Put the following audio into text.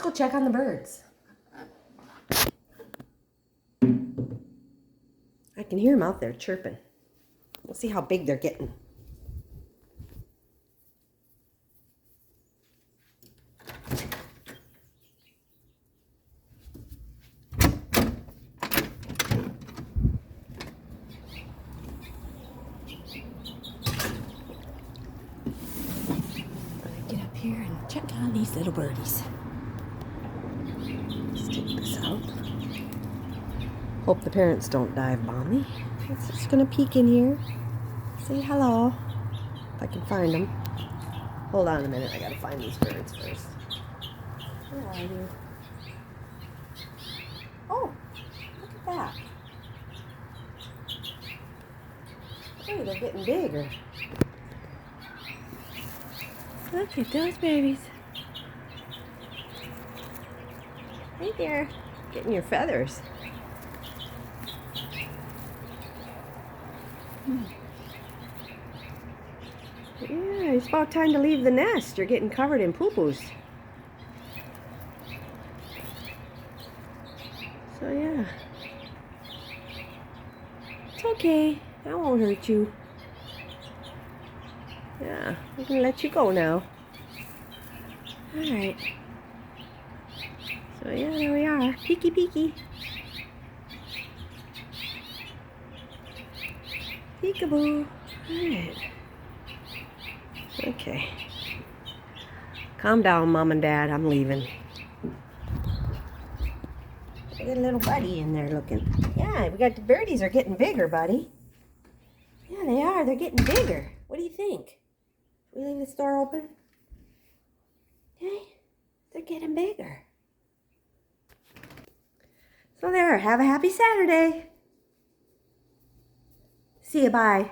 go check on the birds. I can hear them out there chirping. We'll see how big they're getting. Get up here and check on these little birdies. Let's take this out. Hope the parents don't dive bomb me. I'm just gonna peek in here. Say hello. If I can find them. Hold on a minute, I gotta find these birds first. Where are you? Oh, look at that. Hey, they're getting bigger. Look at those babies. Hey there. Getting your feathers. Yeah, it's about time to leave the nest. You're getting covered in poo-poos. So yeah. It's okay. That won't hurt you. Yeah, we can let you go now. Alright. So yeah, there we are. Peeky peeky. Peekaboo. Alright. Okay. Calm down, Mom and Dad. I'm leaving. I got a little buddy in there looking. Yeah, we got the birdies are getting bigger, buddy. Yeah, they are. They're getting bigger. What do you think? We leave this door open? Okay. They're getting bigger. So there. Have a happy Saturday. See you. Bye.